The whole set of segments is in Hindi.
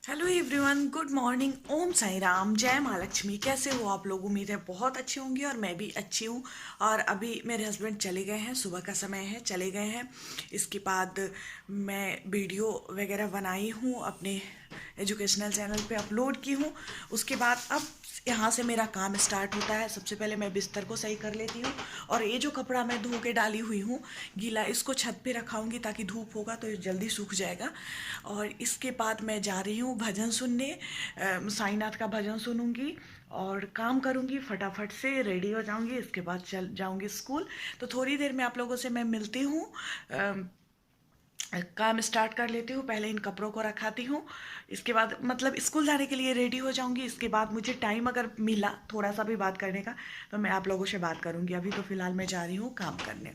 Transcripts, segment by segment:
Hello everyone, good morning. Om Sai Ram, जय माँ लक्ष्मी। कैसे हो आप लोग? उम्मीद है बहुत अच्छे होंगे और मैं भी अच्छी हूँ। और अभी मेरे हस्बैंड चले गए हैं, सुबह का समय है, चले गए हैं। इसके बाद मैं वीडियो वगैरह बनाई हूँ, अपने एजुकेशनल चैनल पे अपलोड की हूँ। उसके बाद अब यहाँ से मेरा काम स्टार्ट होता है। सबसे पहले मैं बिस्तर को सही कर लेती हूँ और ये जो कपड़ा मैं धो के डाली हुई हूँ गीला, इसको छत पे रखाऊंगी ताकि धूप होगा तो ये जल्दी सूख जाएगा। और इसके बाद मैं जा रही हूँ भजन सुनने, साईनाथ का भजन सुनूंगी और काम करूंगी, फटाफट से रेडी हो जाऊंगी। इसके बाद चल जाऊंगी स्कूल। तो थोड़ी देर में आप लोगों से मैं मिलती हूँ। काम स्टार्ट कर लेती हूँ, पहले इन कपड़ों को रखाती हूँ। इसके बाद मतलब स्कूल जाने के लिए रेडी हो जाऊंगी। इसके बाद मुझे टाइम अगर मिला थोड़ा सा भी बात करने का तो मैं आप लोगों से बात करूंगी। अभी तो फिलहाल मैं जा रही हूँ काम करने।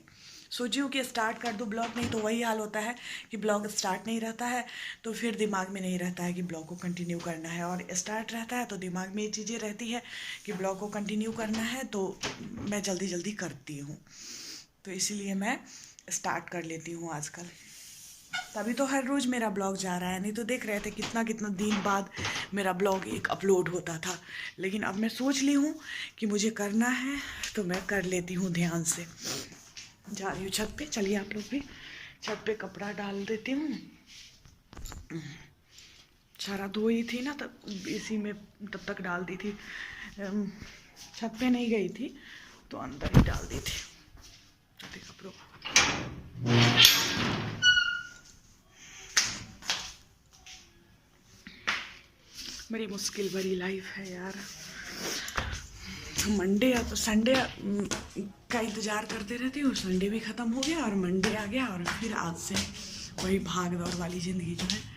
सोची हूँ कि स्टार्ट कर दूँ ब्लॉग, नहीं तो वही हाल होता है कि ब्लॉग स्टार्ट नहीं रहता है तो फिर दिमाग में नहीं रहता है कि ब्लॉग को कंटिन्यू करना है, और स्टार्ट रहता है तो दिमाग में ये चीज़ें रहती है कि ब्लॉग को कंटिन्यू करना है, तो मैं जल्दी जल्दी करती हूँ। तो इसीलिए मैं स्टार्ट कर लेती हूँ आजकल। तभी तो हर रोज़ मेरा ब्लॉग जा रहा है, नहीं तो देख रहे थे कितना कितना दिन बाद मेरा ब्लॉग एक अपलोड होता था। लेकिन अब मैं सोच ली हूँ कि मुझे करना है तो मैं कर लेती हूँ ध्यान से। जा रही हूँ छत पे, चलिए आप लोग भी। छत पे कपड़ा डाल देती हूँ। सारा धोई थी ना, तब इसी में तब तक डाल दी थी। छत पे नहीं गई थी तो अंदर ही डाल दी थी छत कपड़ों को। बड़ी मुश्किल भरी लाइफ है यार। मंडे या तो संडे का इंतज़ार करते रहती हूँ। संडे भी ख़त्म हो गया और मंडे आ गया और फिर आज से वही भाग दौड़ वाली ज़िंदगी जो है।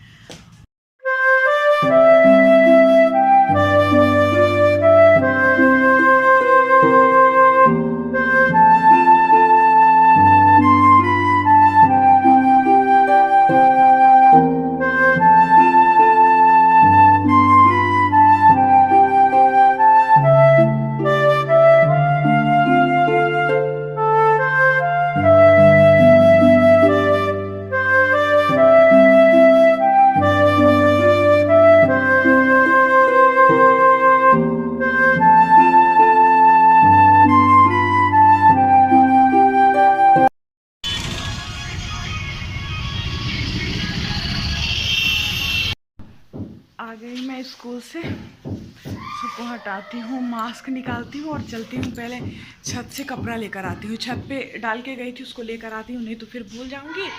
आ गई मैं स्कूल से, सबको हटाती हूँ, मास्क निकालती हूँ और चलती हूँ। पहले छत से कपड़ा लेकर आती हूँ, छत पे डाल के गई थी उसको लेकर आती हूँ, नहीं तो फिर भूल जाऊँगी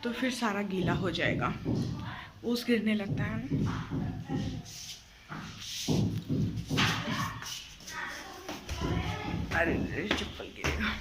तो फिर सारा गीला हो जाएगा। ओस गिरने लगता है ना। अरे चप्पल गिरेगा।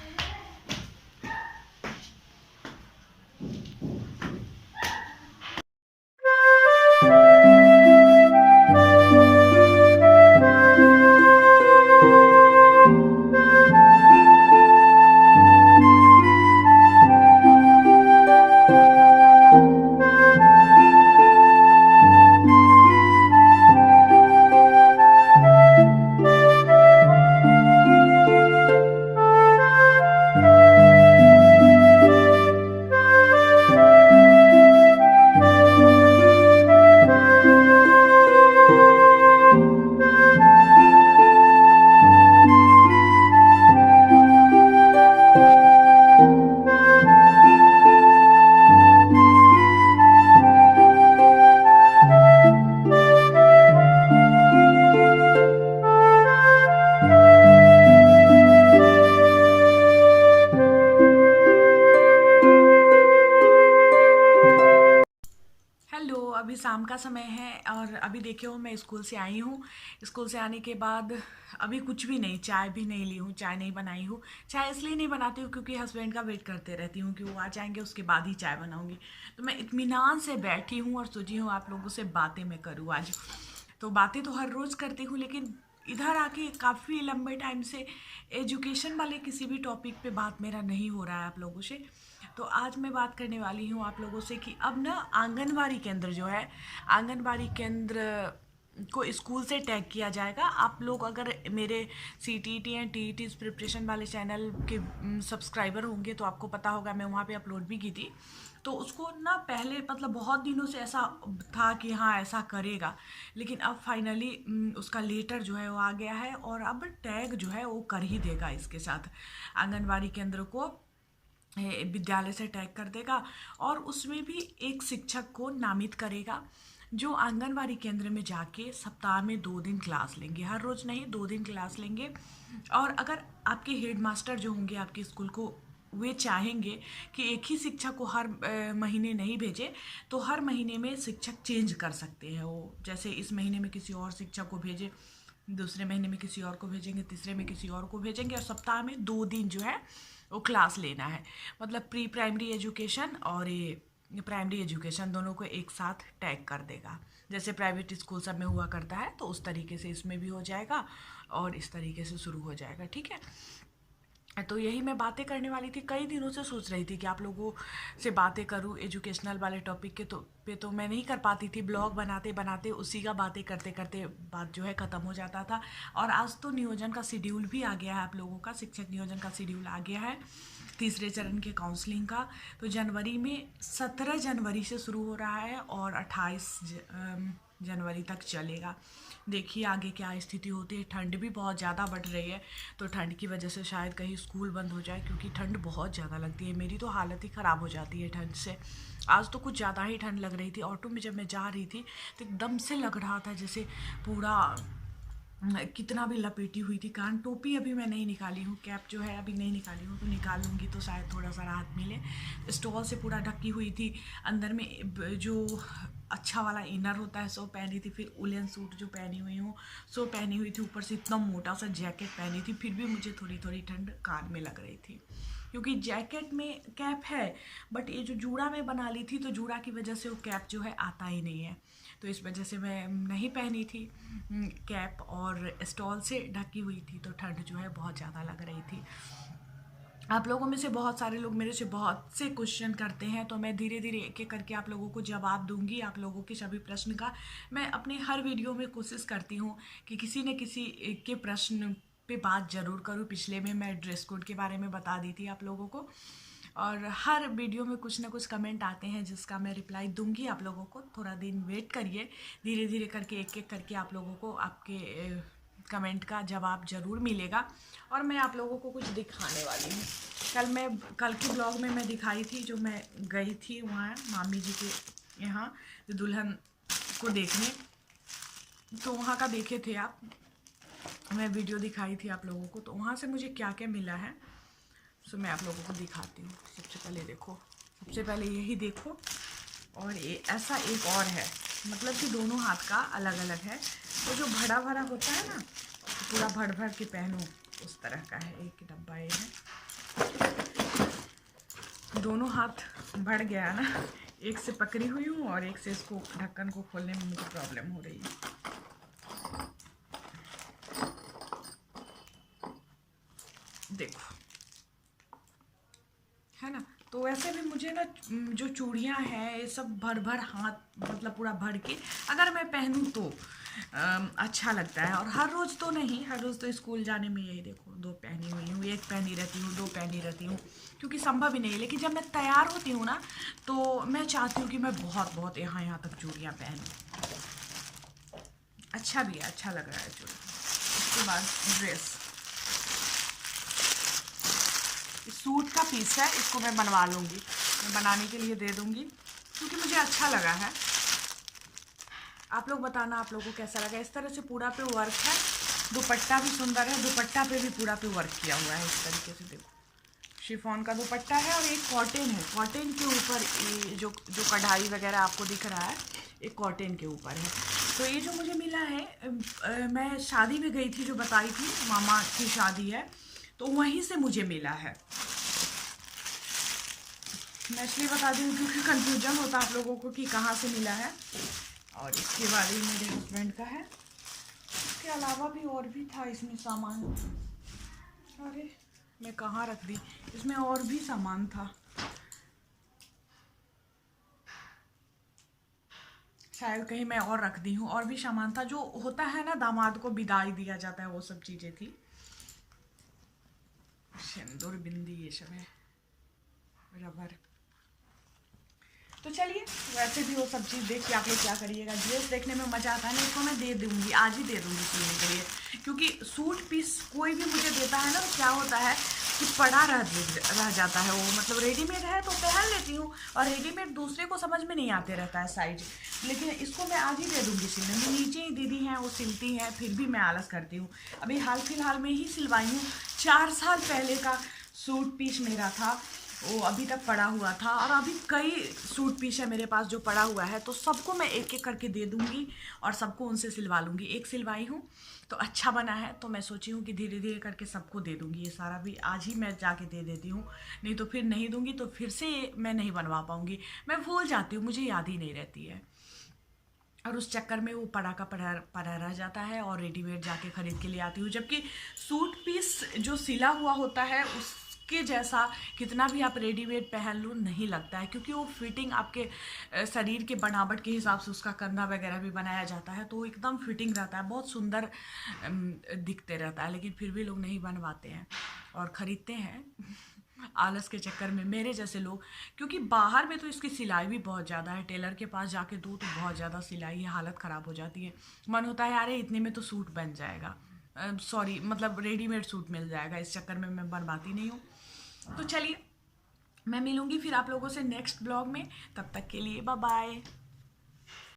हेलो, अभी शाम का समय है और अभी देखे हो मैं स्कूल से आई हूँ। स्कूल से आने के बाद अभी कुछ भी नहीं, चाय भी नहीं ली हूँ, चाय नहीं बनाई हूँ। चाय इसलिए नहीं बनाती हूँ क्योंकि हस्बैंड का वेट करते रहती हूँ कि वो आ जाएंगे उसके बाद ही चाय बनाऊँगी। तो मैं इत्मीनान से बैठी हूँ और सोची हूँ आप लोगों से बातें मैं करूँ आज। तो बातें तो हर रोज़ करती हूँ लेकिन इधर आके काफ़ी लंबे टाइम से एजुकेशन वाले किसी भी टॉपिक पे बात मेरा नहीं हो रहा है आप लोगों से। तो आज मैं बात करने वाली हूँ आप लोगों से कि अब ना आंगनवाड़ी केंद्र जो है, आंगनवाड़ी केंद्र को स्कूल से टैग किया जाएगा। आप लोग अगर मेरे CTET एंड TET प्रिपरेशन वाले चैनल के सब्सक्राइबर होंगे तो आपको पता होगा, मैं वहाँ पे अपलोड भी की थी। तो उसको ना पहले मतलब बहुत दिनों से ऐसा था कि हाँ ऐसा करेगा, लेकिन अब फाइनली उसका लेटर जो है वो आ गया है और अब टैग जो है वो कर ही देगा इसके साथ। आंगनवाड़ी केंद्र को विद्यालय से टैग कर देगा और उसमें भी एक शिक्षक को नामित करेगा जो आंगनवाड़ी केंद्र में जाके सप्ताह में 2 दिन क्लास लेंगे, हर रोज़ नहीं 2 दिन क्लास लेंगे। और अगर आपके हेडमास्टर जो होंगे आपके स्कूल को वे चाहेंगे कि एक ही शिक्षक को हर महीने नहीं भेजे, तो हर महीने में शिक्षक चेंज कर सकते हैं वो। जैसे इस महीने में किसी और शिक्षक को भेजे, दूसरे महीने में किसी और को भेजेंगे, तीसरे में किसी और को भेजेंगे, और सप्ताह में 2 दिन जो है वो क्लास लेना है। मतलब प्री प्राइमरी एजुकेशन और ये प्राइमरी एजुकेशन दोनों को एक साथ टैग कर देगा। जैसे प्राइवेट स्कूल सब में हुआ करता है, तो उस तरीके से इसमें भी हो जाएगा और इस तरीके से शुरू हो जाएगा। ठीक है, तो यही मैं बातें करने वाली थी। कई दिनों से सोच रही थी कि आप लोगों से बातें करूं एजुकेशनल वाले टॉपिक के तो मैं नहीं कर पाती थी। ब्लॉग बनाते बनाते उसी का बातें करते करते बात जो है ख़त्म हो जाता था। और आज तो नियोजन का शेड्यूल भी आ गया है, आप लोगों का शिक्षक नियोजन का शेड्यूल आ गया है, तीसरे चरण के काउंसलिंग का। तो जनवरी में 17 जनवरी से शुरू हो रहा है और 28 जनवरी तक चलेगा। देखिए आगे क्या स्थिति होती है। ठंड भी बहुत ज़्यादा बढ़ रही है, तो ठंड की वजह से शायद कहीं स्कूल बंद हो जाए, क्योंकि ठंड बहुत ज़्यादा लगती है। मेरी तो हालत ही ख़राब हो जाती है ठंड से। आज तो कुछ ज़्यादा ही ठंड लग रही थी। ऑटो में जब मैं जा रही थी तो एकदम से लग रहा था जैसे पूरा कितना भी लपेटी हुई थी। कान टोपी अभी मैं नहीं निकाली हूँ, कैप जो है अभी नहीं निकाली हूँ, तो निकाल लूँगी तो शायद थोड़ा सा राहत मिले। स्टॉल से पूरा ढकी हुई थी। अंदर में जो अच्छा वाला इनर होता है सो पहनी थी, फिर उलन सूट जो पहनी हुई हूँ सो पहनी हुई थी, ऊपर से इतना मोटा सा जैकेट पहनी थी, फिर भी मुझे थोड़ी थोड़ी ठंड कान में लग रही थी। क्योंकि जैकेट में कैप है, बट ये जो जूड़ा में बना ली थी तो जूड़ा की वजह से वो कैप जो है आता ही नहीं है, तो इस वजह से मैं नहीं पहनी थी कैप, और स्टॉल से ढकी हुई थी, तो ठंड जो है बहुत ज़्यादा लग रही थी। आप लोगों में से बहुत सारे लोग मेरे से बहुत से क्वेश्चन करते हैं, तो मैं धीरे धीरे एक एक करके आप लोगों को जवाब दूंगी। आप लोगों के सभी प्रश्न का मैं अपने हर वीडियो में कोशिश करती हूँ कि किसी न किसी के प्रश्न पे बात ज़रूर करूँ। पिछले में मैं ड्रेस कोड के बारे में बता दी थी आप लोगों को, और हर वीडियो में कुछ ना कुछ कमेंट आते हैं जिसका मैं रिप्लाई दूंगी आप लोगों को। थोड़ा दिन वेट करिए, धीरे धीरे करके एक एक करके आप लोगों को आपके कमेंट का जवाब ज़रूर मिलेगा। और मैं आप लोगों को कुछ दिखाने वाली हूँ। कल के ब्लॉग में मैं दिखाई थी, जो मैं गई थी वहाँ मामी जी के यहाँ दुल्हन को देखने, तो वहाँ का देखे थे आप, मैं वीडियो दिखाई थी आप लोगों को, तो वहाँ से मुझे क्या क्या मिला है सो मैं आप लोगों को दिखाती हूँ। सबसे पहले देखो, सबसे पहले यही देखो, और ये ऐसा एक और है, मतलब कि दोनों हाथ का अलग अलग है। तो जो भरा भरा होता है ना, तो पूरा भर भर के पहनो, उस तरह का है एक डब्बा। ये है, दोनों हाथ बढ़ गया ना, एक से पकड़ी हुई हूँ और एक से इसको ढक्कन को खोलने में मुझे प्रॉब्लम हो रही है। देखो, है ना। तो वैसे भी मुझे ना जो चूड़ियाँ हैं ये सब भर भर हाथ, मतलब पूरा भर के अगर मैं पहनूँ तो अच्छा लगता है। और हर रोज़ तो नहीं, हर रोज़ तो स्कूल जाने में यही देखो 2 पहनी हुई हूँ, 1 पहनी रहती हूँ, 2 पहनी रहती हूँ, क्योंकि संभव ही नहीं है। लेकिन जब मैं तैयार होती हूँ ना, तो मैं चाहती हूँ कि मैं बहुत बहुत यहाँ तक चूड़ियाँ पहनूँ। अच्छा भी है, अच्छा लग रहा है चूड़ी। उसके बाद ड्रेस, सूट का पीस है, इसको मैं बनवा लूँगी, मैं बनाने के लिए दे दूँगी, क्योंकि मुझे अच्छा लगा है। आप लोग बताना आप लोगों को कैसा लगा। इस तरह से पूरा पे वर्क है, दुपट्टा भी सुंदर है, दुपट्टा पे भी पूरा पे वर्क किया हुआ है इस तरीके से। देखो, शिफॉन का दुपट्टा है और एक कॉटन है, कॉटन के ऊपर ये जो कढ़ाई वगैरह आपको दिख रहा है, एक कॉटन के ऊपर है। तो ये जो मुझे मिला है, मैं शादी में गई थी, जो बताई थी मामा की शादी है, तो वहीं से मुझे मिला है। मैं इसलिए बता दी हूँ क्योंकि कन्फ्यूजन होता आप लोगों को कि कहाँ से मिला है। और इसके बाद ये मेरे हस्बैंड का है। इसके अलावा भी और भी था इसमें सामान, अरे मैं कहाँ रख दी, इसमें और भी सामान था, शायद कहीं मैं और रख दी हूँ। और भी सामान था जो होता है ना, दामाद को विदाई दिया जाता है, वो सब चीज़ें थी। सिंदूर, बिंदी, ये सब है, रबर। तो चलिए, वैसे भी वो सब चीज़ देख के आप लोग क्या करिएगा, ड्रेस देखने में मज़ा आता है ना, इसको मैं दे दूँगी, आज ही दे दूँगी सिलने के लिए। क्योंकि सूट पीस कोई भी मुझे देता है ना, तो क्या होता है कि पड़ा रह जाता है वो, मतलब रेडीमेड है तो पहन लेती हूँ, और रेडीमेड दूसरे को समझ में नहीं आते रहता है साइज। लेकिन इसको मैं आज ही दे दूँगी सिलने में, नीचे ही दीदी हैं वो सिलती हैं, फिर भी मैं आलस करती हूँ। अभी हाल फिलहाल में ही सिलवाई हूँ, 4 साल पहले का सूट पीस मेरा था, वो अभी तक पड़ा हुआ था, और अभी कई सूट पीस है मेरे पास जो पड़ा हुआ है, तो सबको मैं एक एक करके दे दूँगी और सबको उनसे सिलवा लूँगी। एक सिलवाई हूँ तो अच्छा बना है, तो मैं सोची हूँ कि धीरे धीरे करके सबको दे दूँगी। ये सारा भी आज ही मैं जाके दे देती हूँ, नहीं तो फिर नहीं दूँगी तो फिर से मैं नहीं बनवा पाऊँगी, मैं भूल जाती हूँ, मुझे याद ही नहीं रहती है, और उस चक्कर में वो पड़ा का पड़ा रह जाता है, और रेडीमेड जाके ख़रीद के ले आती हूँ। जबकि सूट पीस जो सिला हुआ होता है उसके जैसा कितना भी आप रेडीमेड पहन लो नहीं लगता है, क्योंकि वो फिटिंग आपके शरीर के बनावट के हिसाब से उसका कंधा वगैरह भी बनाया जाता है, तो एकदम फिटिंग रहता है, बहुत सुंदर दिखते रहता है। लेकिन फिर भी लोग नहीं बनवाते हैं और ख़रीदते हैं आलस के चक्कर में, मेरे जैसे लोग। क्योंकि बाहर में तो इसकी सिलाई भी बहुत ज़्यादा है, टेलर के पास जाके दो तो बहुत ज़्यादा सिलाई है, हालत ख़राब हो जाती है। मन होता है अरे इतने में तो सूट बन जाएगा, सॉरी मतलब रेडीमेड सूट मिल जाएगा, इस चक्कर में मैं बनवाती नहीं हूँ। तो चलिए, मैं मिलूँगी फिर आप लोगों से नेक्स्ट ब्लॉग में, तब तक के लिए बाय बाय।